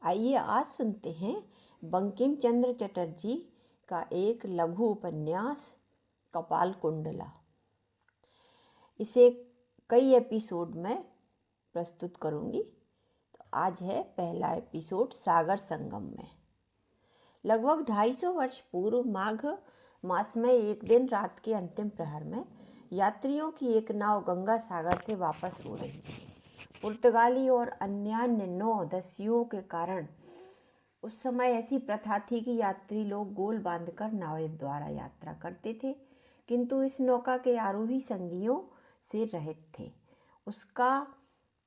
आइए आज सुनते हैं बंकिम चंद्र चटर्जी का एक लघु उपन्यास कपाल कुंडला। इसे कई एपिसोड में प्रस्तुत करूंगी। तो आज है पहला एपिसोड सागर संगम में। लगभग 250 वर्ष पूर्व माघ मास में एक दिन रात के अंतिम प्रहर में यात्रियों की एक नाव गंगा सागर से वापस हो रही थी। पुर्तगाली और अन्यान्य 9 दस्युओं के कारण उस समय ऐसी प्रथा थी कि यात्री लोग गोल बांधकर नाव द्वारा यात्रा करते थे, किंतु इस नौका के आरोही संगियों से रहित थे। उसका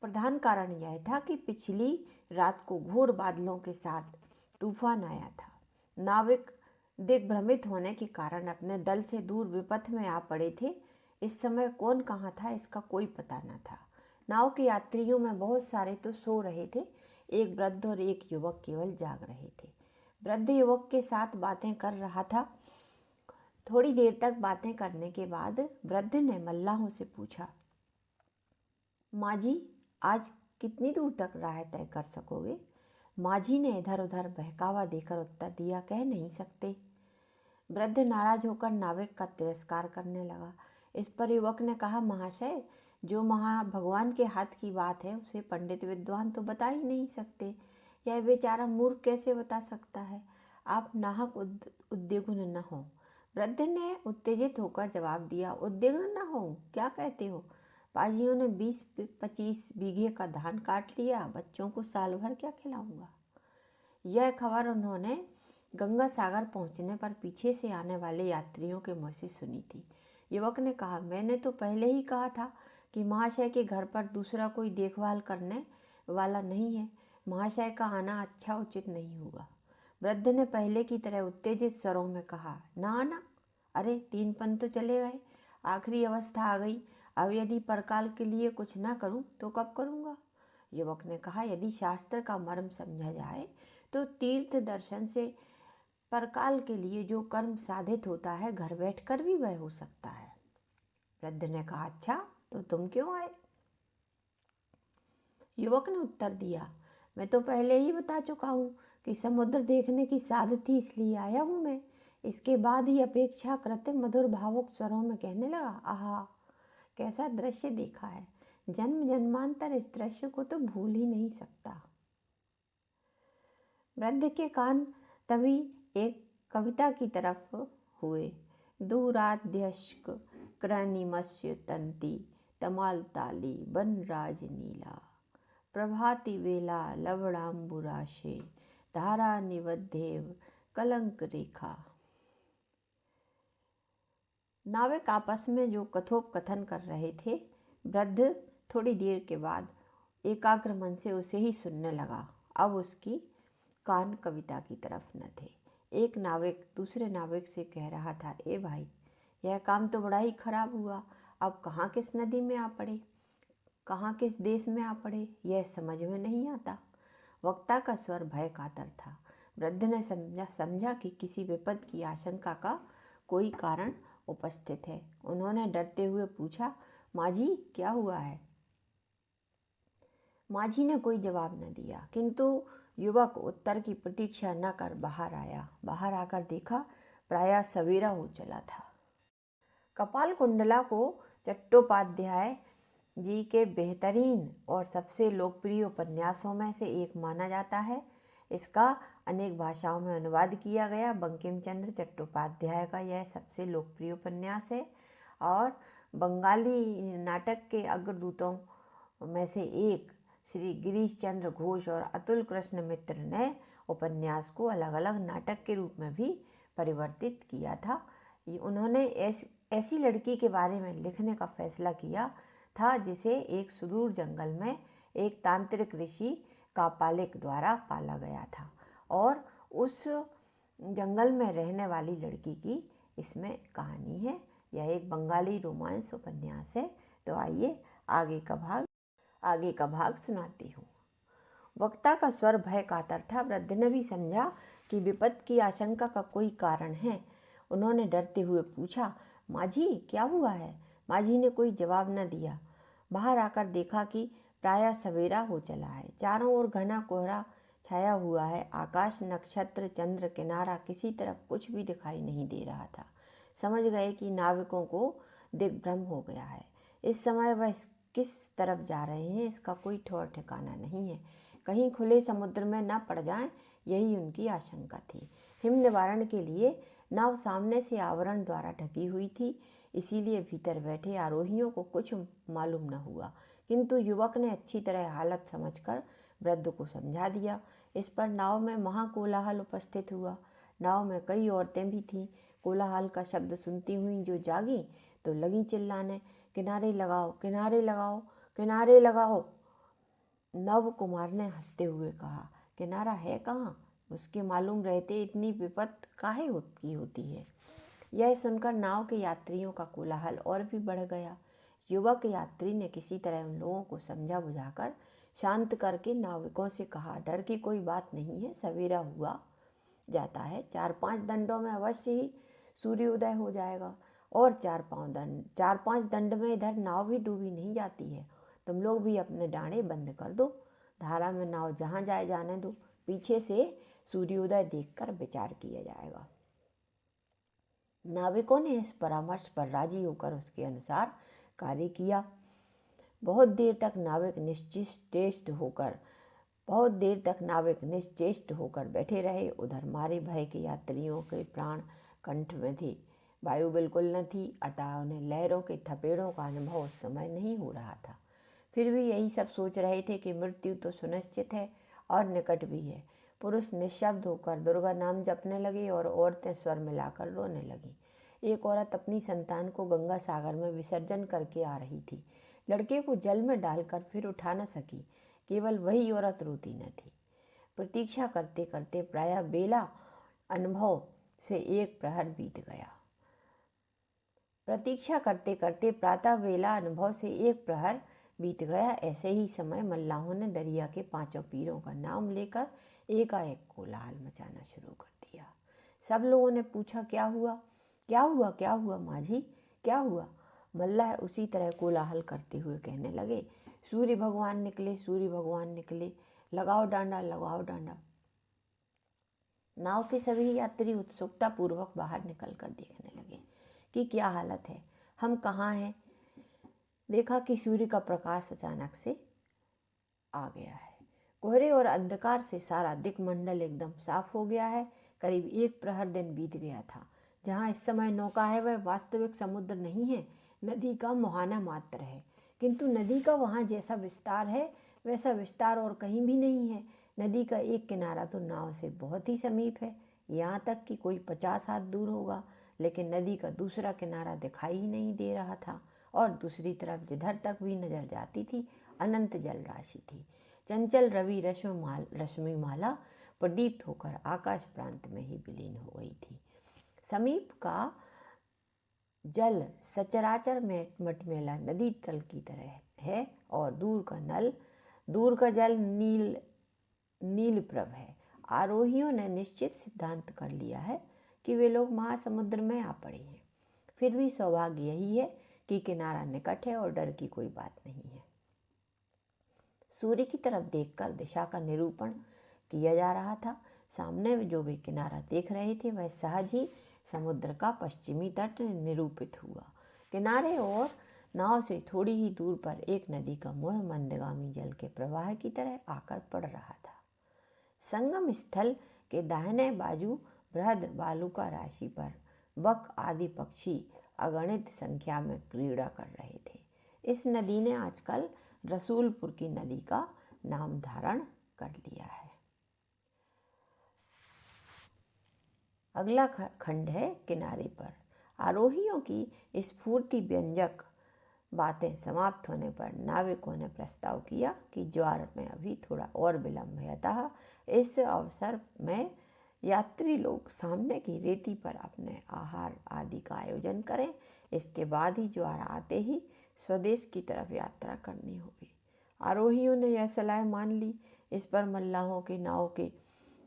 प्रधान कारण यह था कि पिछली रात को घोर बादलों के साथ तूफान आया था। नाविक दिग्भ्रमित होने के कारण अपने दल से दूर विपथ में आ पड़े थे। इस समय कौन कहाँ था इसका कोई पता न था। नाव के यात्रियों में बहुत सारे तो सो रहे थे, एक वृद्ध और एक युवक केवल जाग रहे थे। वृद्ध युवक के साथ बातें कर रहा था। थोड़ी देर तक बातें करने के बाद वृद्ध ने मल्लाहों से पूछा, माझी आज कितनी दूर तक राह तय कर सकोगे? माझी ने इधर उधर बहकावा देकर उत्तर दिया, कह नहीं सकते। वृद्ध नाराज होकर नाविक का तिरस्कार करने लगा। इस पर युवक ने कहा, महाशय, जो भगवान के हाथ की बात है उसे पंडित विद्वान तो बता ही नहीं सकते। यह बेचारा मूर्ख कैसे बता सकता है? आप नाहक उद्विग्न न हो। वृद्ध ने उत्तेजित होकर जवाब दिया, उद्विग्न न हो? क्या कहते हो? पाजियों ने 20-25 बीघे का धान काट लिया, बच्चों को साल भर क्या खिलाऊंगा? यह खबर उन्होंने गंगा सागर पहुंचने पर पीछे से आने वाले यात्रियों के मुँह से सुनी थी। युवक ने कहा, मैंने तो पहले ही कहा था कि महाशय के घर पर दूसरा कोई देखभाल करने वाला नहीं है। महाशय का आना अच्छा उचित नहीं होगा। वृद्ध ने पहले की तरह उत्तेजित स्वरों में कहा, ना आना? अरे 3 पन तो चले गए, आखिरी अवस्था आ गई। अब यदि परकाल के लिए कुछ ना करूं तो कब करूंगा? युवक ने कहा, यदि शास्त्र का मर्म समझा जाए तो तीर्थ दर्शन से परकाल के लिए जो कर्म साधित होता है घर बैठकर भी वह हो सकता है। वृद्ध ने कहा, अच्छा तो तुम क्यों आए? युवक ने उत्तर दिया, मैं तो पहले ही बता चुका हूँ कि समुद्र देखने की साध थी, इसलिए आया हूँ मैं। इसके बाद ही अपेक्षाकृत मधुर भावुक स्वरों में कहने लगा, आहा कैसा दृश्य देखा है, जन्म जन्मांतर इस दृश्य को तो भूल ही नहीं सकता। वृद्ध के कान तभी एक कविता की तरफ हुए। दूराध्यश्क क्रनिमस्य तंती तमाल ताली बनराज नीला प्रभाति वेला लवणाम्बुराशे धारा निवद्धेव कलंक रेखा। नाविक आपस में जो कथोपकथन कर रहे थे, वृद्ध थोड़ी देर के बाद एकाग्र मन से उसे ही सुनने लगा। अब उसकी कान कविता की तरफ न थे। एक नाविक दूसरे नाविक से कह रहा था, ए भाई, यह काम तो बड़ा ही खराब हुआ। अब कहाँ किस नदी में आ पड़े, कहाँ किस देश में आ पड़े, यह समझ में नहीं आता। वक्ता का स्वर भय कातर था। वृद्ध ने समझा कि किसी विपद की आशंका का कोई कारण उपस्थित है। उन्होंने डरते हुए पूछा, माझी क्या हुआ है? माझी ने कोई जवाब न दिया, किंतु युवक उत्तर की प्रतीक्षा न कर बाहर आया। बाहर आकर देखा, प्रायः सवेरा हो चला था। कपाल कुंडला को चट्टोपाध्याय जी के बेहतरीन और सबसे लोकप्रिय उपन्यासों में से एक माना जाता है। इसका अनेक भाषाओं में अनुवाद किया गया। बंकिम चंद्र चट्टोपाध्याय का यह सबसे लोकप्रिय उपन्यास है और बंगाली नाटक के अग्रदूतों में से एक श्री गिरीश चंद्र घोष और अतुल कृष्ण मित्र ने उपन्यास को अलग अलग नाटक के रूप में भी परिवर्तित किया था। उन्होंने ऐसी लड़की के बारे में लिखने का फैसला किया था जिसे एक सुदूर जंगल में एक तांत्रिक ऋषि का पालिक द्वारा पाला गया था और उस जंगल में रहने वाली लड़की की इसमें कहानी है। यह एक बंगाली रोमांस उपन्यास है। तो आइए आगे का भाग सुनाती हूँ। वक्ता का स्वर भय कातर था। वृद्ध ने भी समझा कि विपद की आशंका का कोई कारण है। उन्होंने डरते हुए पूछा, माझी क्या हुआ है? माझी ने कोई जवाब न दिया। बाहर आकर देखा कि प्रायः सवेरा हो चला है। चारों ओर घना कोहरा छाया हुआ है। आकाश, नक्षत्र, चंद्र, किनारा, किसी तरफ कुछ भी दिखाई नहीं दे रहा था। समझ गए कि नाविकों को दिग्भ्रम हो गया है। इस समय वह किस तरफ जा रहे हैं इसका कोई ठौर ठिकाना नहीं है। कहीं खुले समुद्र में न पड़ जाएं, यही उनकी आशंका थी। हिम निवारण के लिए नाव सामने से आवरण द्वारा ढकी हुई थी, इसीलिए भीतर बैठे आरोहियों को कुछ मालूम न हुआ। किंतु युवक ने अच्छी तरह हालत समझकर वृद्ध को समझा दिया। इस पर नाव में महाकोलाहल उपस्थित हुआ। नाव में कई औरतें भी थीं। कोलाहल का शब्द सुनती हुई जो जागी तो लगी चिल्लाने, किनारे लगाओ, किनारे लगाओ, किनारे लगाओ। नव कुमार ने हंसते हुए कहा, किनारा है कहाँ? उसके मालूम रहते इतनी विपत काहे की होती है। यह सुनकर नाव के यात्रियों का कोलाहल और भी बढ़ गया। युवक यात्री ने किसी तरह उन लोगों को समझा बुझाकर शांत करके नाविकों से कहा, डर की कोई बात नहीं है, सवेरा हुआ जाता है। 4-5 दंडों में अवश्य ही सूर्योदय हो जाएगा और 4-5 दंड में इधर नाव भी डूबी नहीं जाती है। तुम लोग भी अपने डांडे बंद कर दो, धारा में नाव जहाँ जाए जाने दो, पीछे से सूर्योदय देखकर विचार किया जाएगा। नाविकों ने इस परामर्श पर राजी होकर उसके अनुसार कार्य किया। बहुत देर तक नाविक निश्चेष्ट होकर बैठे रहे। उधर मारे भय के यात्रियों के प्राण कंठ में थे। वायु बिल्कुल न थी, अतः उन्हें लहरों के थपेड़ों का अनुभव उस समय नहीं हो रहा था। फिर भी यही सब सोच रहे थे कि मृत्यु तो सुनिश्चित है और निकट भी है। पुरुष निःशब्द होकर दुर्गा नाम जपने लगे और औरतें स्वर मिलाकर रोने लगीं। एक औरत अपनी संतान को गंगा सागर में विसर्जन करके आ रही थी। लड़के को जल में डालकर फिर उठा न सकी। केवल वही औरत रोती न थी। प्रतीक्षा करते करते प्रायः बेला अनुभव से एक प्रहर बीत गया। ऐसे ही समय मल्लाहों ने दरिया के 5 पीरों का नाम लेकर एकाएक कोलाहल मचाना शुरू कर दिया। सब लोगों ने पूछा, क्या हुआ, क्या हुआ, क्या हुआ माझी, क्या हुआ? मल्लाह उसी तरह कोलाहल करते हुए कहने लगे, सूर्य भगवान निकले, सूर्य भगवान निकले, लगाओ डांडा, लगाओ डांडा। नाव के सभी यात्री उत्सुकता पूर्वक बाहर निकलकर देखने लगे कि क्या हालत है, हम कहाँ हैं। देखा कि सूर्य का प्रकाश अचानक से आ गया है। कोहरे और अंधकार से सारा दिक्मंडल एकदम साफ हो गया है। करीब 1 प्रहर दिन बीत गया था। जहाँ इस समय नौका है वह वास्तविक समुद्र नहीं है, नदी का मुहाना मात्र है। किंतु नदी का वहाँ जैसा विस्तार है वैसा विस्तार और कहीं भी नहीं है। नदी का एक किनारा तो नाव से बहुत ही समीप है, यहाँ तक कि कोई 50 हाथ दूर होगा, लेकिन नदी का दूसरा किनारा दिखाई ही नहीं दे रहा था और दूसरी तरफ जिधर तक भी नजर जाती थी अनंत जल राशि थी। चंचल रवि रश्मिमाला प्रदीप्त होकर आकाश प्रांत में ही विलीन हो गई थी। समीप का जल सचराचर में मटमैला नदी तल की तरह है और दूर का जल नीलप्रभ है। आरोहियों ने निश्चित सिद्धांत कर लिया है कि वे लोग महासमुद्र में आ पड़े हैं। फिर भी सौभाग्य यही है कि किनारा निकट है और डर की कोई बात नहीं है। सूर्य की तरफ देखकर दिशा का निरूपण किया जा रहा था। सामने जो वे किनारा देख रहे थे वह सहज ही समुद्र का पश्चिमी तट निरूपित हुआ। किनारे और नाव से थोड़ी ही दूर पर एक नदी का मुँह मंदगामी जल के प्रवाह की तरह आकर पड़ रहा था। संगम स्थल के दाहिने बाजू बृहद बालुका राशि पर बक आदि पक्षी अगणित संख्या में क्रीड़ा कर रहे थे। इस नदी ने आजकल रसूलपुर की नदी का नाम धारण कर लिया है। अगला खंड है किनारे पर। आरोहियों की स्फूर्ति व्यंजक बातें समाप्त होने पर नाविकों ने प्रस्ताव किया कि ज्वार में अभी थोड़ा और विलंब है, अतः इस अवसर में यात्री लोग सामने की रेती पर अपने आहार आदि का आयोजन करें। इसके बाद ही ज्वार आते ही स्वदेश की तरफ यात्रा करनी होगी। आरोहियों ने यह सलाह मान ली। इस पर मल्लाहों के नाव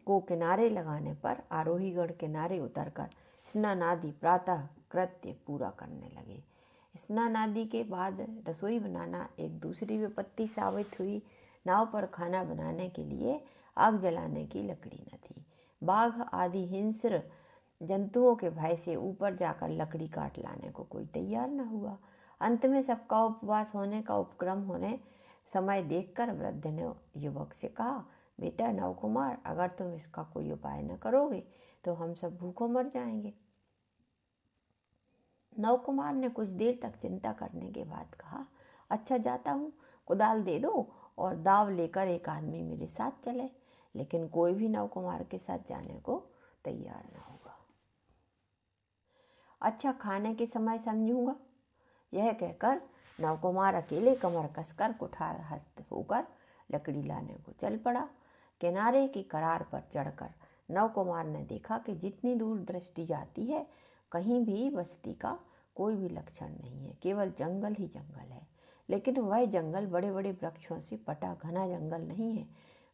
को किनारे लगाने पर आरोहीगण किनारे उतरकर स्नानादि प्रातः कृत्य पूरा करने लगे। स्नानादि के बाद रसोई बनाना एक दूसरी विपत्ति साबित हुई। नाव पर खाना बनाने के लिए आग जलाने की लकड़ी न थी। बाघ आदि हिंस्र जंतुओं के भय से ऊपर जाकर लकड़ी काट लाने को कोई तैयार न हुआ। अंत में सबका उपवास होने का उपक्रम होने समय देखकर वृद्ध ने युवक से कहा, बेटा नवकुमार, अगर तुम इसका कोई उपाय न करोगे तो हम सब भूखों मर जाएंगे। नवकुमार ने कुछ देर तक चिंता करने के बाद कहा, अच्छा जाता हूँ, कुदाल दे दो और दाव लेकर एक आदमी मेरे साथ चले। लेकिन कोई भी नवकुमार के साथ जाने को तैयार न हुआ। अच्छा, खाने के समय समझूंगा, यह कहकर नवकुमार अकेले कमर कसकर कुठार हस्त होकर लकड़ी लाने को चल पड़ा। किनारे की करार पर चढ़कर नवकुमार ने देखा कि जितनी दूर दृष्टि जाती है कहीं भी बस्ती का कोई भी लक्षण नहीं है, केवल जंगल ही जंगल है। लेकिन वह जंगल बड़े बड़े वृक्षों से पटा घना जंगल नहीं है,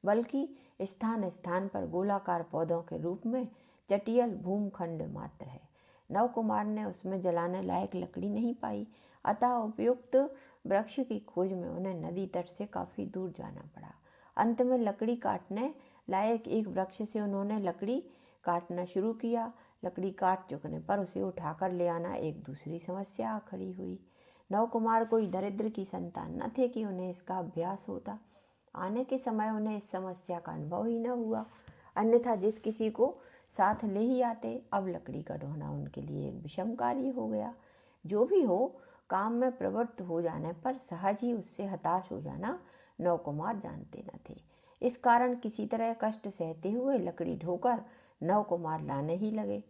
बल्कि स्थान स्थान पर गोलाकार पौधों के रूप में चटियल भूमखंड मात्र है। नवकुमार ने उसमें जलाने लायक लकड़ी नहीं पाई, अतः उपयुक्त वृक्ष की खोज में उन्हें नदी तट से काफ़ी दूर जाना पड़ा। अंत में लकड़ी काटने लायक एक वृक्ष से उन्होंने लकड़ी काटना शुरू किया। लकड़ी काट चुकने पर उसे उठाकर ले आना एक दूसरी समस्या आ खड़ी हुई। नवकुमार कोई दरिद्र की संतान न थे कि उन्हें इसका अभ्यास होता। आने के समय उन्हें इस समस्या का अनुभव ही न हुआ, अन्यथा जिस किसी को साथ ले ही आते। अब लकड़ी का ढोना उनके लिए एक विषम कार्य हो गया। जो भी हो, काम में प्रवृत्त हो जाने पर सहज ही उससे हताश हो जाना नवकुमार जानते न थे। इस कारण किसी तरह कष्ट सहते हुए लकड़ी ढोकर नवकुमार लाने ही लगे।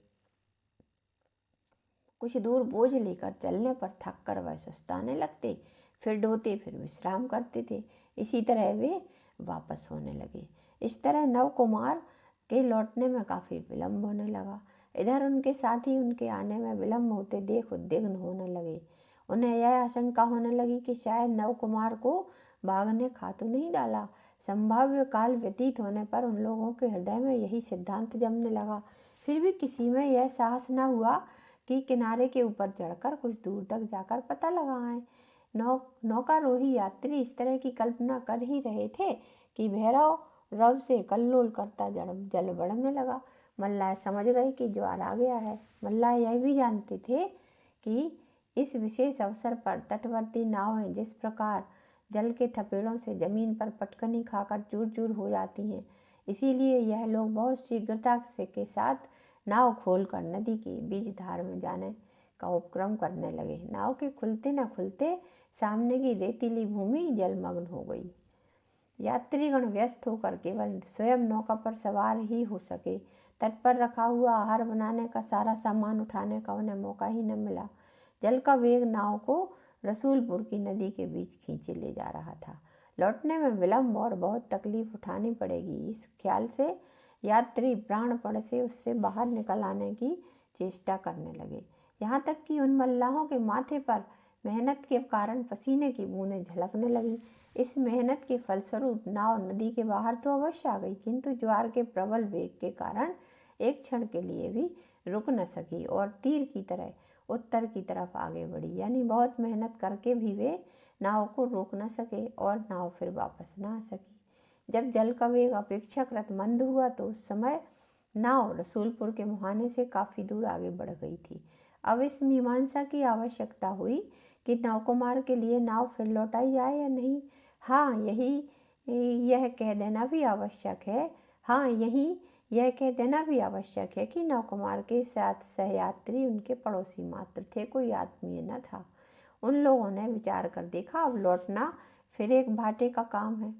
कुछ दूर बोझ लेकर चलने पर थक कर वह सुस्ताने लगते, फिर ढोते, फिर विश्राम करते थे। इसी तरह वे वापस होने लगे। इस तरह नवकुमार के लौटने में काफ़ी विलम्ब होने लगा। इधर उनके साथी उनके आने में विलम्ब होते देख उद्विग्न होने लगे। उन्हें यह आशंका होने लगी कि शायद नवकुमार को बाघ ने खा तो नहीं डाला। संभाव्य काल व्यतीत होने पर उन लोगों के हृदय में यही सिद्धांत जमने लगा। फिर भी किसी में यह साहस न हुआ कि किनारे के ऊपर चढ़कर कुछ दूर तक जाकर पता लगाएं। नौकारोही यात्री इस तरह की कल्पना कर ही रहे थे कि भैरव रव से कल्लोल करता जल बढ़ने लगा। मल्लाह समझ गए कि ज्वार आ गया है। मल्लाह यह भी जानते थे कि इस विशेष अवसर पर तटवर्ती नावें जिस प्रकार जल के थपेड़ों से जमीन पर पटकनी खाकर चूर चूर हो जाती हैं, इसीलिए यह लोग बहुत शीघ्रता से के साथ नाव खोलकर नदी के बीच धार में जाने का उपक्रम करने लगे। नाव के खुलते न खुलते सामने की रेतीली भूमि जलमग्न हो गई। यात्रीगण व्यस्त होकर केवल स्वयं नौका पर सवार ही हो सके। तट पर रखा हुआ आहार बनाने का सारा सामान उठाने का उन्हें मौका ही न मिला। जल का वेग नाव को रसूलपुर की नदी के बीच खींचे ले जा रहा था। लौटने में विलम्ब और बहुत तकलीफ उठानी पड़ेगी, इस ख्याल से यात्री प्राणपण से उससे बाहर निकल आने की चेष्टा करने लगे। यहाँ तक कि उन मल्लाहों के माथे पर मेहनत के कारण पसीने की बूंदें झलकने लगी। इस मेहनत के फलस्वरूप नाव नदी के बाहर तो अवश्य आ गई, किंतु ज्वार के प्रबल वेग के कारण एक क्षण के लिए भी रुक न सकी और तीर की तरह उत्तर की तरफ आगे बढ़ी। यानी बहुत मेहनत करके भी वे नाव को रोक न सके और नाव फिर वापस न आ सकी। जब जल का वेग अपेक्षाकृत मंद हुआ तो उस समय नाव रसूलपुर के मुहाने से काफ़ी दूर आगे बढ़ गई थी। अब इस मीमांसा की आवश्यकता हुई कि नवकुमार के लिए नाव फिर लौटाई जाए या नहीं। यह कह देना भी आवश्यक है कि नवकुमार के साथ सहयात्री उनके पड़ोसी मात्र थे, कोई आत्मीय न था। उन लोगों ने विचार कर देखा, अब लौटना फिर एक भाटे का काम है।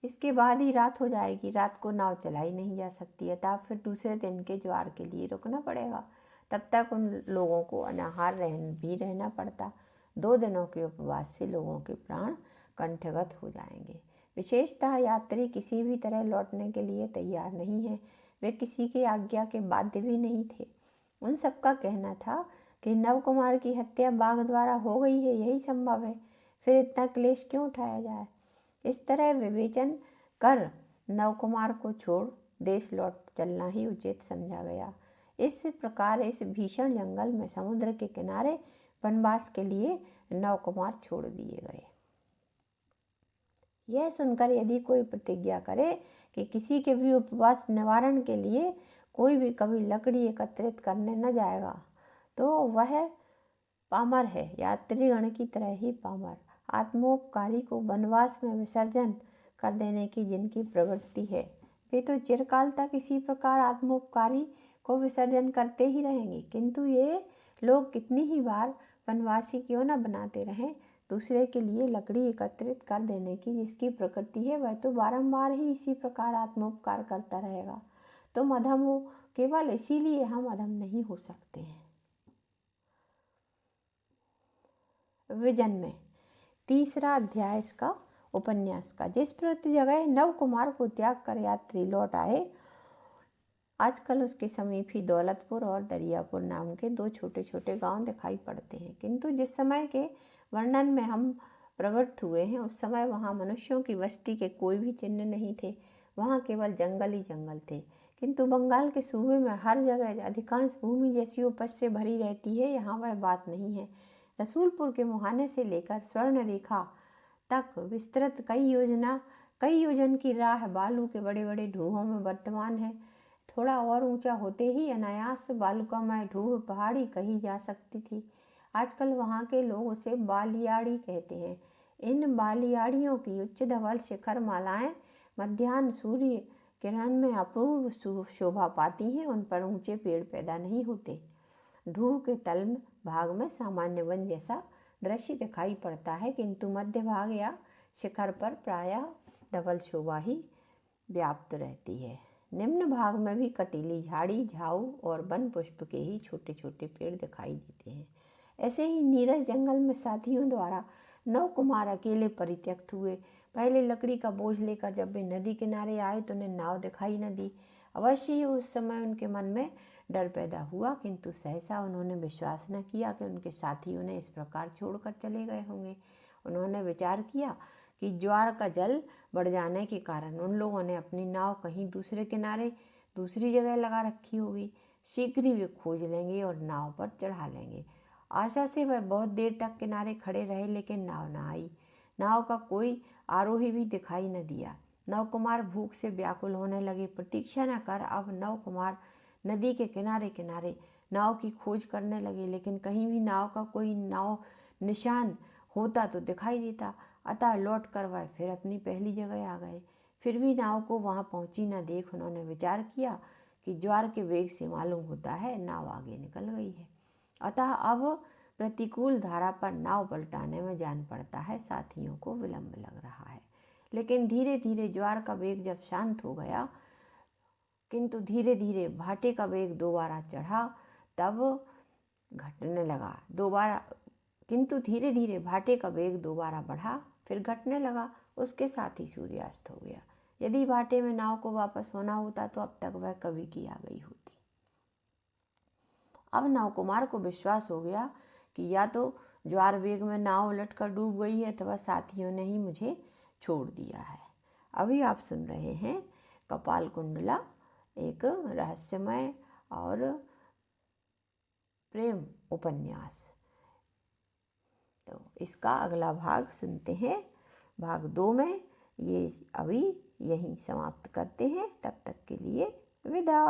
इसके बाद ही रात हो जाएगी, रात को नाव चलाई नहीं जा सकती, अतः फिर दूसरे दिन के ज्वार के लिए रुकना पड़ेगा। तब तक उन लोगों को अनाहार रहना पड़ता। 2 दिनों के उपवास से लोगों के प्राण कंठगत हो जाएंगे। विशेषतः यात्री किसी भी तरह लौटने के लिए तैयार नहीं है। वे किसी की आज्ञा के बाध्य भी नहीं थे। उन सबका कहना था कि नवकुमार की हत्या बाघ द्वारा हो गई है, यही संभव है, फिर इतना क्लेश क्यों उठाया जाए। इस तरह विवेचन कर नवकुमार को छोड़ देश लौट चलना ही उचित समझा गया। इस प्रकार इस भीषण जंगल में समुद्र के किनारे वनवास के लिए नवकुमार छोड़ दिए गए। यह सुनकर यदि कोई प्रतिज्ञा करे कि किसी के भी उपवास निवारण के लिए कोई भी कभी लकड़ी एकत्रित करने न जाएगा तो वह पामर है, यात्रीगण की तरह ही पामर। आत्मोपकारी को वनवास में विसर्जन कर देने की जिनकी प्रवृत्ति है वे तो चिरकाल तक इसी प्रकार आत्मोपकारी को विसर्जन करते ही रहेंगे, किंतु ये लोग कितनी ही बार वनवासी क्यों न बनाते रहें, दूसरे के लिए लकड़ी एकत्रित कर देने की जिसकी प्रकृति है वह तो बारंबार ही इसी प्रकार आत्मोपकार करता रहेगा। तुम अधम हो, केवल इसीलिए हम अधम नहीं हो सकते हैं। विजन में तीसरा अध्याय इसका उपन्यास का। जिस प्रति जगह नव कुमार को त्याग कर यात्री लौट आए, आजकल उसके समीप ही दौलतपुर और दरियापुर नाम के दो छोटे छोटे गांव दिखाई पड़ते हैं, किंतु जिस समय के वर्णन में हम प्रवृत्त हुए हैं उस समय वहाँ मनुष्यों की बस्ती के कोई भी चिन्ह नहीं थे, वहाँ केवल जंगल ही जंगल थे। किंतु बंगाल के सूबे में हर जगह अधिकांश भूमि जैसी उपज से भरी रहती है, यहाँ वह बात नहीं है। रसूलपुर के मुहाने से लेकर स्वर्ण रेखा तक विस्तृत कई योजन की राह बालू के बड़े बड़े ढूहों में वर्तमान है। थोड़ा और ऊंचा होते ही अनायास बालुकामय ढूह पहाड़ी कही जा सकती थी। आजकल वहाँ के लोग उसे बालियाड़ी कहते हैं। इन बालियाड़ियों की उच्च धवल शिखर मालाएं मध्याह्न सूर्य किरण में अपूर्व शोभा पाती हैं। उन पर ऊंचे पेड़ पैदा नहीं होते। ढूह के तल भाग में सामान्य वन जैसा दृश्य दिखाई पड़ता है, किंतु मध्य भाग या शिखर पर प्रायः धवल शोभा ही व्याप्त रहती है। निम्न भाग में भी कटीली झाड़ी झाऊ और वन पुष्प के ही छोटे छोटे पेड़ दिखाई देते हैं। ऐसे ही नीरस जंगल में साथियों द्वारा नव कुमार अकेले परित्यक्त हुए। पहले लकड़ी का बोझ लेकर जब वे नदी किनारे आए तो उन्हें नाव दिखाई न दी। अवश्य ही उस समय उनके मन में डर पैदा हुआ, किंतु सहसा उन्होंने विश्वास न किया कि उनके साथी उन्हें इस प्रकार छोड़कर चले गए होंगे। उन्होंने विचार किया कि ज्वार का जल बढ़ जाने के कारण उन लोगों ने अपनी नाव कहीं दूसरे किनारे दूसरी जगह लगा रखी होगी। शीघ्र ही वे खोज लेंगे और नाव पर चढ़ा लेंगे। आशा से वह बहुत देर तक किनारे खड़े रहे, लेकिन नाव न आई। नाव का कोई आरोही भी दिखाई न दिया। नव कुमार भूख से व्याकुल होने लगे। प्रतीक्षा न कर अब नव कुमार नदी के किनारे किनारे नाव की खोज करने लगे, लेकिन कहीं भी नाव का कोई निशान होता तो दिखाई देता। अतः लौट कर वह फिर अपनी पहली जगह आ गए। फिर भी नाव को वहां पहुंची न देख उन्होंने विचार किया कि ज्वार के वेग से मालूम होता है नाव आगे निकल गई है। अतः अब प्रतिकूल धारा पर नाव पलटाने में जान पड़ता है। साथियों को विलंब लग रहा है, लेकिन धीरे धीरे ज्वार का वेग जब शांत हो गया, किंतु धीरे धीरे भाटे का वेग दोबारा चढ़ा, तब घटने लगा। किंतु धीरे धीरे भाटे का वेग दोबारा बढ़ा, फिर घटने लगा। उसके साथ ही सूर्यास्त हो गया। यदि भाटे में नाव को वापस होना होता तो अब तक वह कभी की आ गई होती। अब नव कुमार को विश्वास हो गया कि या तो ज्वार वेग में नाव उलटकर डूब गई है अथवा साथियों ने ही मुझे छोड़ दिया है। अभी आप सुन रहे हैं कपाल कुंडला, एक रहस्यमय और प्रेम उपन्यास। तो इसका अगला भाग सुनते हैं। भाग 2 में ये अभी यहीं समाप्त करते हैं। तब तक के लिए विदा।